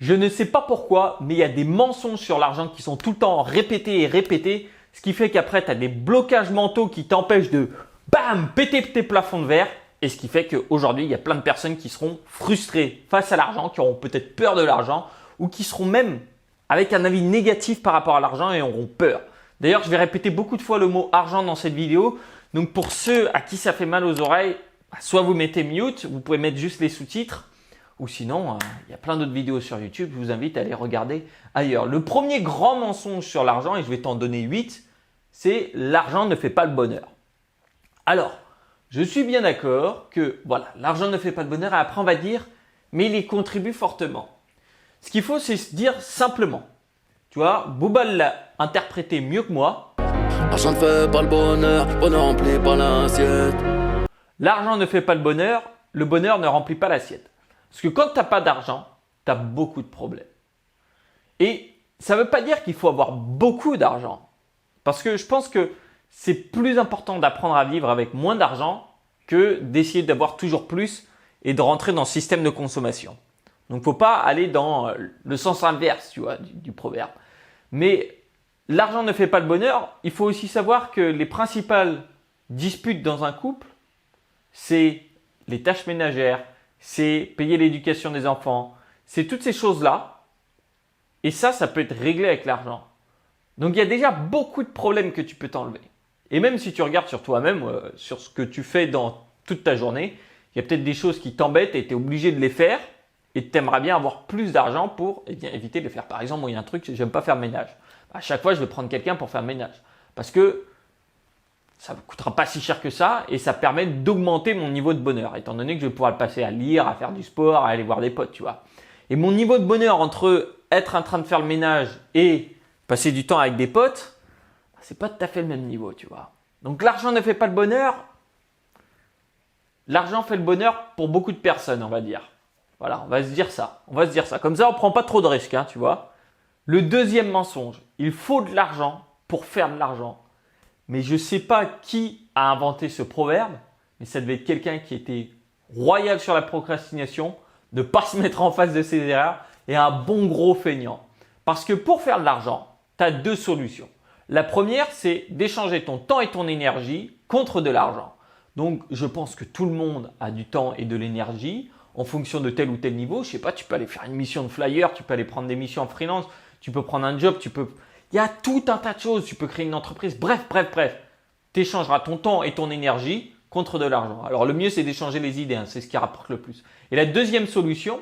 Je ne sais pas pourquoi, mais il y a des mensonges sur l'argent qui sont tout le temps répétés et répétés, ce qui fait qu'après, tu as des blocages mentaux qui t'empêchent de bam, péter tes plafonds de verre. Et ce qui fait qu'aujourd'hui, il y a plein de personnes qui seront frustrées face à l'argent, qui auront peut-être peur de l'argent ou qui seront même avec un avis négatif par rapport à l'argent et auront peur. D'ailleurs, je vais répéter beaucoup de fois le mot argent dans cette vidéo. Donc pour ceux à qui ça fait mal aux oreilles, soit vous mettez mute, vous pouvez mettre juste les sous-titres. Ou sinon, il y a plein d'autres vidéos sur YouTube, je vous invite à les regarder ailleurs. Le premier grand mensonge sur l'argent, et je vais t'en donner 8, c'est l'argent ne fait pas le bonheur. Alors, je suis bien d'accord que voilà, l'argent ne fait pas le bonheur et après on va dire, mais il y contribue fortement. Ce qu'il faut, c'est se dire simplement, tu vois, Booba l'a interprété mieux que moi. L'argent ne fait pas le bonheur ne remplit pas l'assiette. L'argent ne fait pas le bonheur ne remplit pas l'assiette. Parce que quand tu n'as pas d'argent, tu as beaucoup de problèmes. Et ça ne veut pas dire qu'il faut avoir beaucoup d'argent. Parce que je pense que c'est plus important d'apprendre à vivre avec moins d'argent que d'essayer d'avoir toujours plus et de rentrer dans le système de consommation. Donc, il ne faut pas aller dans le sens inverse, tu vois, du proverbe. Mais l'argent ne fait pas le bonheur. Il faut aussi savoir que les principales disputes dans un couple, c'est les tâches ménagères, c'est payer l'éducation des enfants, c'est toutes ces choses-là. Et ça peut être réglé avec l'argent. Donc, il y a déjà beaucoup de problèmes que tu peux t'enlever. Et même si tu regardes sur toi-même, sur ce que tu fais dans toute ta journée, il y a peut-être des choses qui t'embêtent et tu es obligé de les faire et tu aimerais bien avoir plus d'argent pour éviter de les faire. Par exemple, moi, il y a un truc, j'aime pas faire le ménage. À chaque fois, je vais prendre quelqu'un pour faire le ménage. Parce que ça ne coûtera pas si cher que ça et ça permet d'augmenter mon niveau de bonheur. Étant donné que je vais pouvoir le passer à lire, à faire du sport, à aller voir des potes, tu vois. Et mon niveau de bonheur entre être en train de faire le ménage et passer du temps avec des potes, c'est pas tout à fait le même niveau, tu vois. Donc l'argent ne fait pas le bonheur. L'argent fait le bonheur pour beaucoup de personnes, on va dire. Voilà, on va se dire ça. Comme ça, on prend pas trop de risques, hein, tu vois. Le deuxième mensonge, il faut de l'argent pour faire de l'argent. Mais je ne sais pas qui a inventé ce proverbe, mais ça devait être quelqu'un qui était royal sur la procrastination, de ne pas se mettre en face de ses erreurs et un bon gros feignant. Parce que pour faire de l'argent, tu as deux solutions. La première, c'est d'échanger ton temps et ton énergie contre de l'argent. Donc, je pense que tout le monde a du temps et de l'énergie en fonction de tel ou tel niveau. Je ne sais pas, tu peux aller faire une mission de flyer, tu peux aller prendre des missions en freelance, tu peux prendre un job, il y a tout un tas de choses. Tu peux créer une entreprise. Bref. Tu échangeras ton temps et ton énergie contre de l'argent. Alors, le mieux, c'est d'échanger les idées. Hein, c'est ce qui rapporte le plus. Et la deuxième solution,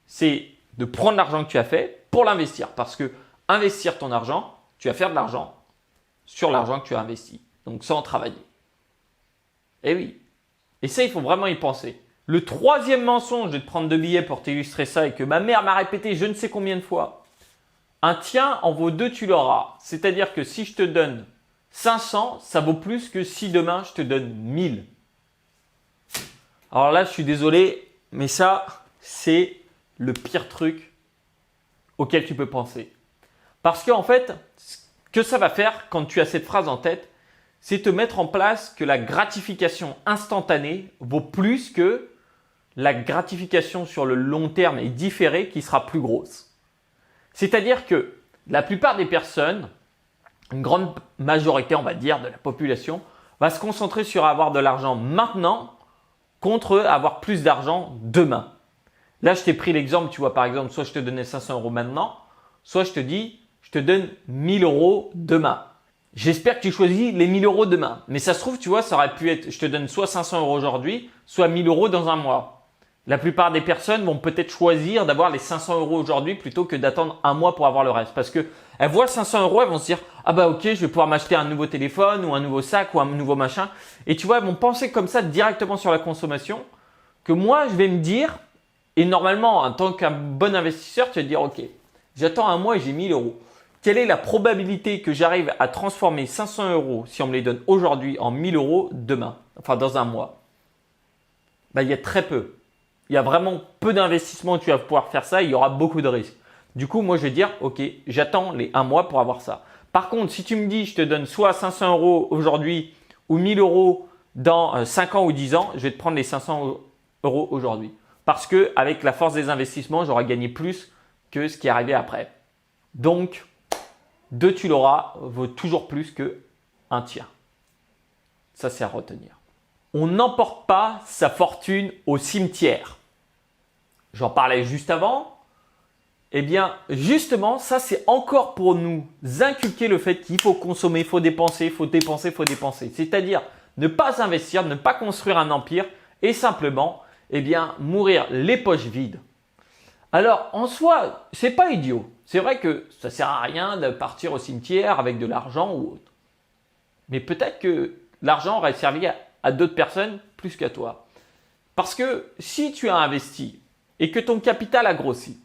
c'est de prendre l'argent que tu as fait pour l'investir. Parce que investir ton argent, tu vas faire de l'argent sur l'argent que tu as investi. Donc, sans travailler. Eh oui. Et ça, il faut vraiment y penser. Le troisième mensonge, je vais te prendre 2 billets pour t'illustrer ça et que ma mère m'a répété je ne sais combien de fois. Un tien en vaut 2, tu l'auras. C'est-à-dire que si je te donne 500, ça vaut plus que si demain je te donne 1000. Alors là, je suis désolé, mais ça, c'est le pire truc auquel tu peux penser. Parce qu'en fait, ce que ça va faire quand tu as cette phrase en tête, c'est te mettre en place que la gratification instantanée vaut plus que la gratification sur le long terme et différée qui sera plus grosse. C'est-à-dire que la plupart des personnes, une grande majorité, on va dire, de la population, va se concentrer sur avoir de l'argent maintenant contre avoir plus d'argent demain. Là, je t'ai pris l'exemple, tu vois, par exemple, soit je te donnais 500 € maintenant, soit je te dis, je te donne 1000 € demain. J'espère que tu choisis les 1000 € demain. Mais ça se trouve, tu vois, ça aurait pu être, je te donne soit 500 € aujourd'hui, soit 1000 € dans un mois. La plupart des personnes vont peut-être choisir d'avoir les 500 € aujourd'hui plutôt que d'attendre un mois pour avoir le reste. Parce qu'elles voient 500 €, elles vont se dire « Ah bah ok, je vais pouvoir m'acheter un nouveau téléphone ou un nouveau sac ou un nouveau machin. » Et tu vois, elles vont penser comme ça directement sur la consommation que moi, je vais me dire, et normalement, en tant qu'un bon investisseur, tu vas te dire « Ok, j'attends un mois et j'ai 1000 €. Quelle est la probabilité que j'arrive à transformer 500 € si on me les donne aujourd'hui en 1000 € demain, enfin dans un mois ?» Il y a très peu. Il y a vraiment peu d'investissements où tu vas pouvoir faire ça. Il y aura beaucoup de risques. Du coup, moi, je vais dire, OK, j'attends les 1 mois pour avoir ça. Par contre, si tu me dis, je te donne soit 500 € aujourd'hui ou 1000 € dans 5 ans ou 10 ans, je vais te prendre les 500 € aujourd'hui. Parce qu'avec la force des investissements, j'aurai gagné plus que ce qui est arrivé après. Donc, 2 tu l'auras vaut toujours plus que 1 tiers. Ça, c'est à retenir. On n'emporte pas sa fortune au cimetière. J'en parlais juste avant. Eh bien, justement, ça, c'est encore pour nous inculquer le fait qu'il faut consommer, il faut dépenser, il faut dépenser, il faut dépenser. C'est-à-dire ne pas investir, ne pas construire un empire et simplement, eh bien, mourir les poches vides. Alors, en soi, c'est pas idiot. C'est vrai que ça sert à rien de partir au cimetière avec de l'argent ou autre. Mais peut-être que l'argent aurait servi à d'autres personnes plus qu'à toi. Parce que si tu as investi et que ton capital a grossi,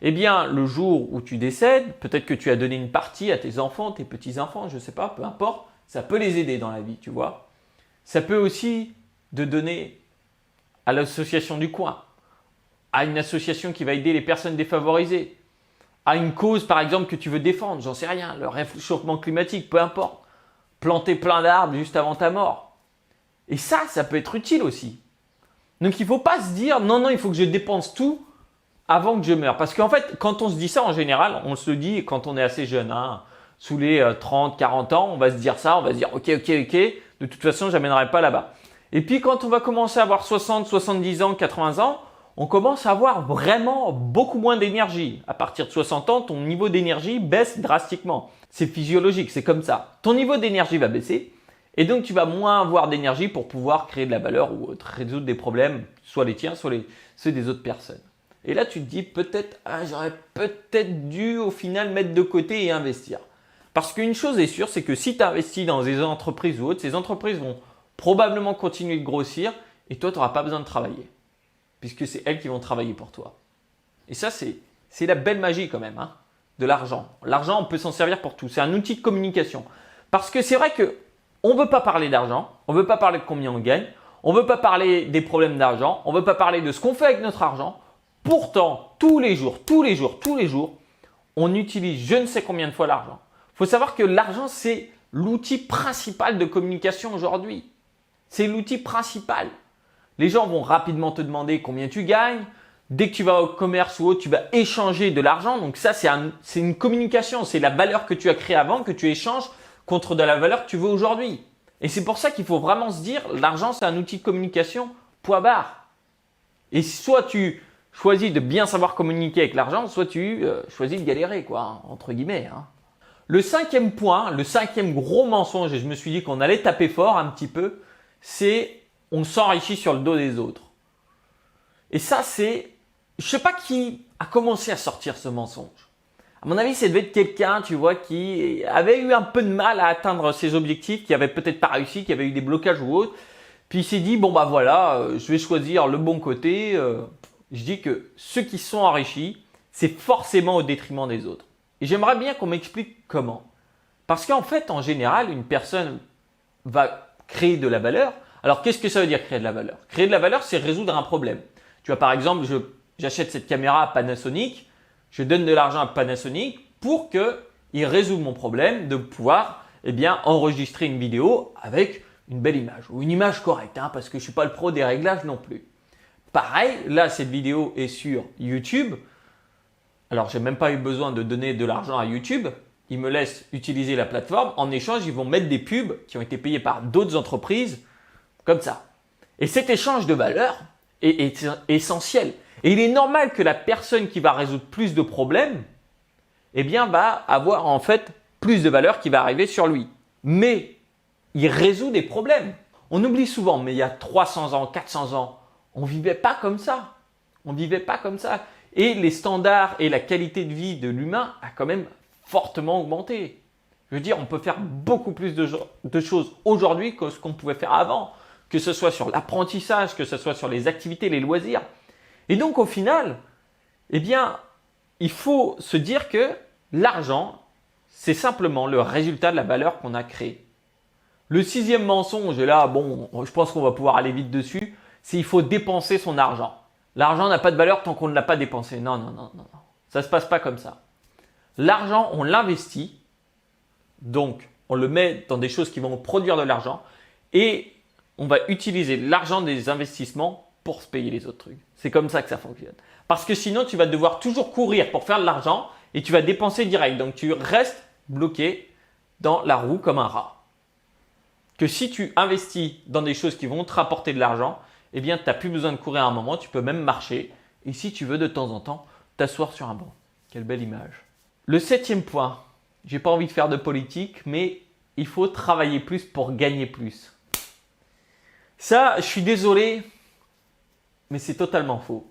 eh bien, le jour où tu décèdes, peut-être que tu as donné une partie à tes enfants, tes petits-enfants, je ne sais pas, peu importe, ça peut les aider dans la vie, tu vois. Ça peut aussi te donner à l'association du coin, à une association qui va aider les personnes défavorisées, à une cause par exemple que tu veux défendre, j'en sais rien, le réchauffement climatique, peu importe, planter plein d'arbres juste avant ta mort. Et ça peut être utile aussi. Donc il ne faut pas se dire non, il faut que je dépense tout avant que je meure. Parce qu'en fait, quand on se dit ça en général, on se le dit quand on est assez jeune, sous les 30, 40 ans, on va se dire ça, on va se dire ok, de toute façon, je n'amènerai pas là-bas. Et puis quand on va commencer à avoir 60, 70 ans, 80 ans, on commence à avoir vraiment beaucoup moins d'énergie. À partir de 60 ans, ton niveau d'énergie baisse drastiquement. C'est physiologique, c'est comme ça. Ton niveau d'énergie va baisser et donc tu vas moins avoir d'énergie pour pouvoir créer de la valeur ou résoudre des problèmes, soit les tiens, soit ceux des autres personnes. Et là, tu te dis peut-être, j'aurais peut-être dû au final mettre de côté et investir. Parce qu'une chose est sûre, c'est que si tu investis dans des entreprises ou autres, ces entreprises vont probablement continuer de grossir et toi, tu n'auras pas besoin de travailler. Puisque c'est elles qui vont travailler pour toi. Et ça, c'est la belle magie quand même, de l'argent. L'argent, on peut s'en servir pour tout. C'est un outil de communication. Parce que c'est vrai qu'on ne veut pas parler d'argent, on ne veut pas parler de combien on gagne, on ne veut pas parler des problèmes d'argent, on ne veut pas parler de ce qu'on fait avec notre argent. Pourtant, tous les jours, on utilise je ne sais combien de fois l'argent. Il faut savoir que l'argent, c'est l'outil principal de communication aujourd'hui. C'est l'outil principal. Les gens vont rapidement te demander combien tu gagnes. Dès que tu vas au commerce ou autre, tu vas échanger de l'argent. Donc ça, c'est une communication. C'est la valeur que tu as créée avant que tu échanges contre de la valeur que tu veux aujourd'hui. Et c'est pour ça qu'il faut vraiment se dire, l'argent, c'est un outil de communication, point barre. Et soit tu choisis de bien savoir communiquer avec l'argent, soit tu choisis de galérer, entre guillemets. Le 5e point, le 5e gros mensonge, et je me suis dit qu'on allait taper fort un petit peu, c'est on s'enrichit sur le dos des autres. Et ça, je ne sais pas qui a commencé à sortir ce mensonge. À mon avis, ça devait être quelqu'un, tu vois, qui avait eu un peu de mal à atteindre ses objectifs, qui avait peut-être pas réussi, qui avait eu des blocages ou autre. Puis il s'est dit, bon bah voilà, je vais choisir le bon côté. Je dis que ceux qui sont enrichis, c'est forcément au détriment des autres. Et j'aimerais bien qu'on m'explique comment. Parce qu'en fait, en général, une personne va créer de la valeur. Alors, qu'est-ce que ça veut dire créer de la valeur? Créer de la valeur, c'est résoudre un problème. Tu vois, par exemple, j'achète cette caméra à Panasonic, je donne de l'argent à Panasonic pour qu'il résolve mon problème de pouvoir enregistrer une vidéo avec une belle image ou une image correcte, parce que je ne suis pas le pro des réglages non plus. Pareil, là, cette vidéo est sur YouTube. Alors, je n'ai même pas eu besoin de donner de l'argent à YouTube. Ils me laissent utiliser la plateforme. En échange, ils vont mettre des pubs qui ont été payées par d'autres entreprises comme ça. Et cet échange de valeur est essentiel. Et il est normal que la personne qui va résoudre plus de problèmes va avoir en fait plus de valeur qui va arriver sur lui. Mais il résout des problèmes. On oublie souvent, mais il y a 300 ans, 400 ans, on ne vivait pas comme ça. On ne vivait pas comme ça. Et les standards et la qualité de vie de l'humain a quand même fortement augmenté. Je veux dire, on peut faire beaucoup plus de choses aujourd'hui que ce qu'on pouvait faire avant. Que ce soit sur l'apprentissage, que ce soit sur les activités, les loisirs. Et donc au final, il faut se dire que l'argent, c'est simplement le résultat de la valeur qu'on a créée. Le 6e mensonge, et là, je pense qu'on va pouvoir aller vite dessus, c'est qu'il faut dépenser son argent. L'argent n'a pas de valeur tant qu'on ne l'a pas dépensé. Non. Ça ne se passe pas comme ça. L'argent, on l'investit, donc on le met dans des choses qui vont produire de l'argent et on va utiliser l'argent des investissements pour se payer les autres trucs. C'est comme ça que ça fonctionne. Parce que sinon, tu vas devoir toujours courir pour faire de l'argent et tu vas dépenser direct. Donc, tu restes bloqué dans la roue comme un rat. Que si tu investis dans des choses qui vont te rapporter de l'argent, eh bien, tu n'as plus besoin de courir à un moment, tu peux même marcher. Et si tu veux de temps en temps, t'asseoir sur un banc. Quelle belle image. Le 7e point, j'ai pas envie de faire de politique, mais il faut travailler plus pour gagner plus. Ça, je suis désolé, mais c'est totalement faux.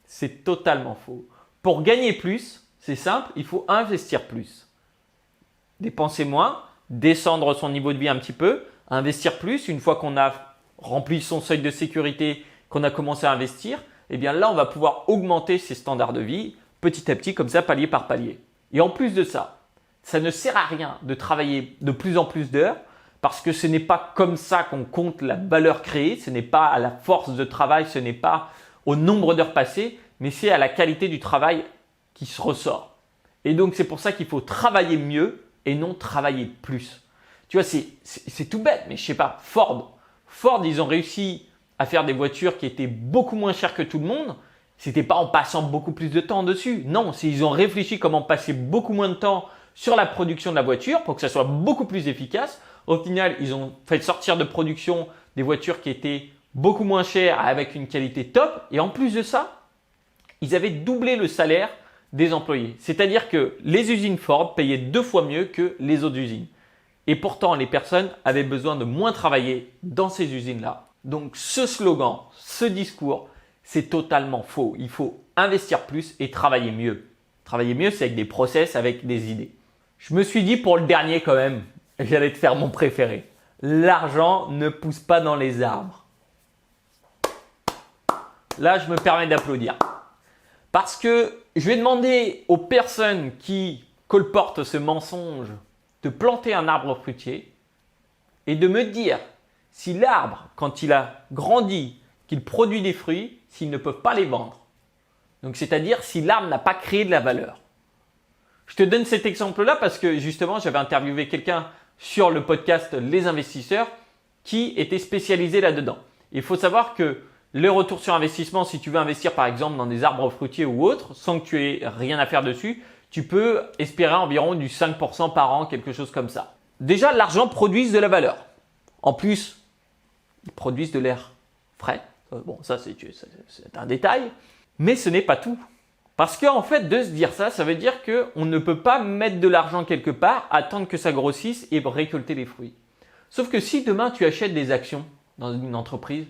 C'est totalement faux. Pour gagner plus, c'est simple, il faut investir plus. Dépenser moins, descendre son niveau de vie un petit peu, investir plus. Une fois qu'on a rempli son seuil de sécurité, qu'on a commencé à investir, eh bien là, on va pouvoir augmenter ses standards de vie petit à petit, comme ça, palier par palier. Et en plus de ça, ça ne sert à rien de travailler de plus en plus d'heures parce que ce n'est pas comme ça qu'on compte la valeur créée, ce n'est pas à la force de travail, ce n'est pas au nombre d'heures passées, mais c'est à la qualité du travail qui se ressort. Et donc, c'est pour ça qu'il faut travailler mieux et non travailler plus. Tu vois, c'est tout bête, mais je sais pas, Ford, ils ont réussi à faire des voitures qui étaient beaucoup moins chères que tout le monde. C'était pas en passant beaucoup plus de temps dessus. Non, ils ont réfléchi comment passer beaucoup moins de temps sur la production de la voiture pour que ça soit beaucoup plus efficace. Au final, ils ont fait sortir de production des voitures qui étaient beaucoup moins chères avec une qualité top. Et en plus de ça, ils avaient doublé le salaire des employés. C'est-à-dire que les usines Ford payaient 2 fois mieux que les autres usines. Et pourtant, les personnes avaient besoin de moins travailler dans ces usines-là. Donc, ce slogan, ce discours, c'est totalement faux. Il faut investir plus et travailler mieux. Travailler mieux, c'est avec des process, avec des idées. Je me suis dit pour le dernier quand même, j'allais te faire mon préféré. L'argent ne pousse pas dans les arbres. Là, je me permets d'applaudir. Parce que je vais demander aux personnes qui colportent ce mensonge de planter un arbre fruitier et de me dire si l'arbre, quand il a grandi, qu'il produit des fruits, s'ils ne peuvent pas les vendre. Donc, c'est-à-dire si l'arbre n'a pas créé de la valeur. Je te donne cet exemple-là parce que justement, j'avais interviewé quelqu'un sur le podcast Les Investisseurs qui était spécialisé là-dedans. Il faut savoir que le retour sur investissement, si tu veux investir par exemple dans des arbres fruitiers ou autres, sans que tu aies rien à faire dessus, tu peux espérer environ du 5% par an, quelque chose comme ça. Déjà, l'argent produit de la valeur. En plus, ils produisent de l'air frais. Bon, ça c'est un détail, mais ce n'est pas tout. Parce qu'en fait, de se dire ça, ça veut dire qu'on ne peut pas mettre de l'argent quelque part, attendre que ça grossisse et récolter les fruits. Sauf que si demain tu achètes des actions dans une entreprise,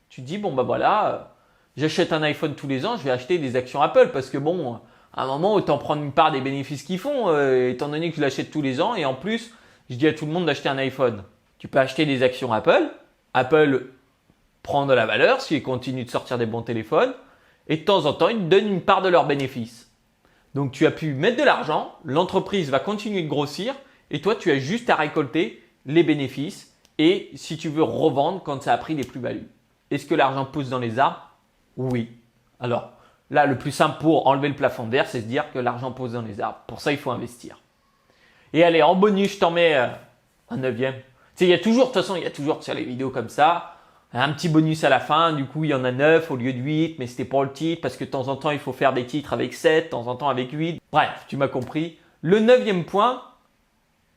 tu te dis, bon bah voilà, j'achète un iPhone tous les ans, je vais acheter des actions Apple parce que bon, à un moment, autant prendre une part des bénéfices qu'ils font, étant donné que je l'achète tous les ans et en plus, je dis à tout le monde d'acheter un iPhone. Tu peux acheter des actions Apple, Apple prend de la valeur s'ils continuent de sortir des bons téléphones et de temps en temps, ils te donnent une part de leurs bénéfices. Donc, tu as pu mettre de l'argent, l'entreprise va continuer de grossir et toi, tu as juste à récolter les bénéfices et si tu veux revendre quand ça a pris des plus-values. Est-ce que l'argent pousse dans les arbres? Oui. Alors, là, le plus simple pour enlever le plafond de verre, c'est se dire que l'argent pousse dans les arbres. Pour ça, il faut investir. Et allez, en bonus, je t'en mets un 9e. Tu sais, il y a toujours, de toute façon, il y a toujours sur les vidéos comme ça, un petit bonus à la fin. Du coup, il y en a 9 au lieu de 8, mais c'était pour le titre parce que de temps en temps, il faut faire des titres avec 7, de temps en temps avec 8. Bref, tu m'as compris. Le 9e point,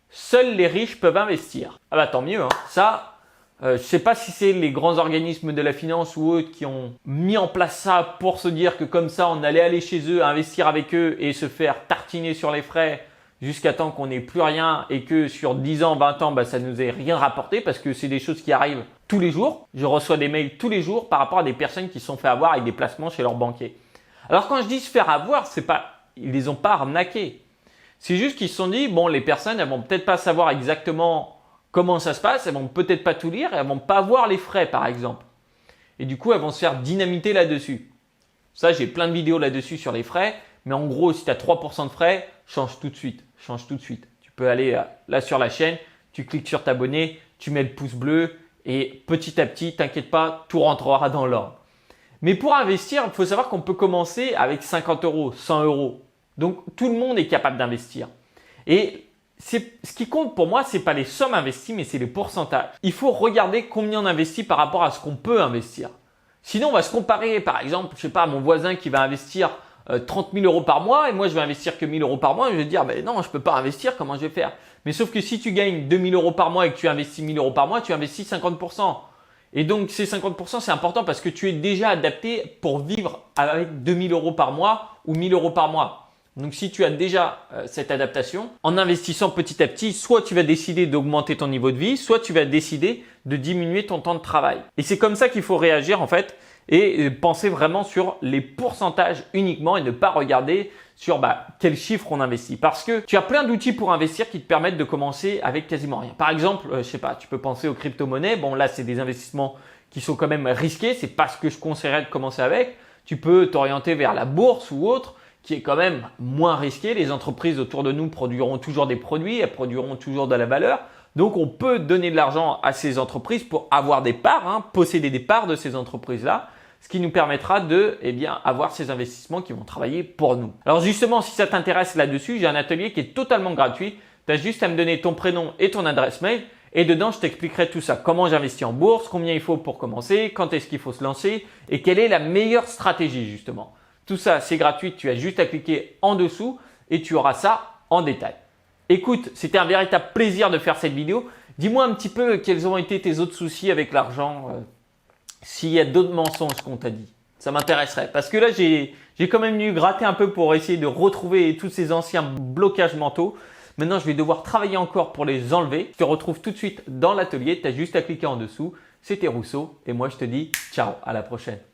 seuls les riches peuvent investir. Ah bah tant mieux, hein. Ça, je ne sais pas si c'est les grands organismes de la finance ou autres qui ont mis en place ça pour se dire que comme ça, on allait aller chez eux, investir avec eux et se faire tartiner sur les frais jusqu'à temps qu'on n'ait plus rien et que sur 10 ans, 20 ans, bah, ça ne nous ait rien rapporté parce que c'est des choses qui arrivent tous les jours. Je reçois des mails tous les jours par rapport à des personnes qui se sont fait avoir avec des placements chez leurs banquiers. Alors quand je dis se faire avoir, c'est pas, ils les ont pas arnaqués. C'est juste qu'ils se sont dit, bon, les personnes, elles vont peut-être pas savoir exactement comment ça se passe, elles vont peut-être pas tout lire et elles vont pas voir les frais par exemple. Et du coup, elles vont se faire dynamiter là-dessus. Ça, j'ai plein de vidéos là-dessus sur les frais. Mais en gros, si tu as 3% de frais, change tout de suite. Tu peux aller là sur la chaîne, tu cliques sur t'abonner, tu mets le pouce bleu et petit à petit, t'inquiète pas, tout rentrera dans l'ordre. Mais pour investir, il faut savoir qu'on peut commencer avec 50 euros, 100 euros. Donc, tout le monde est capable d'investir. Et ce qui compte pour moi, ce n'est pas les sommes investies, mais c'est les pourcentages. Il faut regarder combien on investit par rapport à ce qu'on peut investir. Sinon, on va se comparer. Par exemple, je sais pas, mon voisin qui va investir 30 000 euros par mois et moi, je vais investir que 1 000 euros par mois. Je vais dire, ben non, je peux pas investir. Comment je vais faire? Mais sauf que si tu gagnes 2 000 euros par mois et que tu investis 1 000 euros par mois, tu investis 50%. Et donc, ces 50%, c'est important parce que tu es déjà adapté pour vivre avec 2 000 euros par mois ou 1 000 euros par mois. Donc, si tu as déjà cette adaptation, en investissant petit à petit, soit tu vas décider d'augmenter ton niveau de vie, soit tu vas décider de diminuer ton temps de travail. Et c'est comme ça qu'il faut réagir en fait et penser vraiment sur les pourcentages uniquement et ne pas regarder sur quels chiffres on investit. Parce que tu as plein d'outils pour investir qui te permettent de commencer avec quasiment rien. Par exemple, je sais pas, tu peux penser aux crypto-monnaies. Bon, là, c'est des investissements qui sont quand même risqués. C'est pas ce que je conseillerais de commencer avec. Tu peux t'orienter vers la bourse ou autre, qui est quand même moins risqué. Les entreprises autour de nous produiront toujours des produits, elles produiront toujours de la valeur. Donc, on peut donner de l'argent à ces entreprises pour avoir des parts, posséder des parts de ces entreprises-là, ce qui nous permettra de avoir ces investissements qui vont travailler pour nous. Alors justement, si ça t'intéresse là-dessus, j'ai un atelier qui est totalement gratuit. Tu as juste à me donner ton prénom et ton adresse mail et dedans, je t'expliquerai tout ça. Comment j'investis en bourse, combien il faut pour commencer, quand est-ce qu'il faut se lancer et quelle est la meilleure stratégie justement. Tout ça, c'est gratuit. Tu as juste à cliquer en dessous et tu auras ça en détail. Écoute, c'était un véritable plaisir de faire cette vidéo. Dis-moi un petit peu quels ont été tes autres soucis avec l'argent, s'il y a d'autres mensonges qu'on t'a dit. Ça m'intéresserait parce que là, j'ai quand même dû gratter un peu pour essayer de retrouver tous ces anciens blocages mentaux. Maintenant, je vais devoir travailler encore pour les enlever. Je te retrouve tout de suite dans l'atelier. Tu as juste à cliquer en dessous. C'était Rousseau et moi, je te dis ciao, à la prochaine.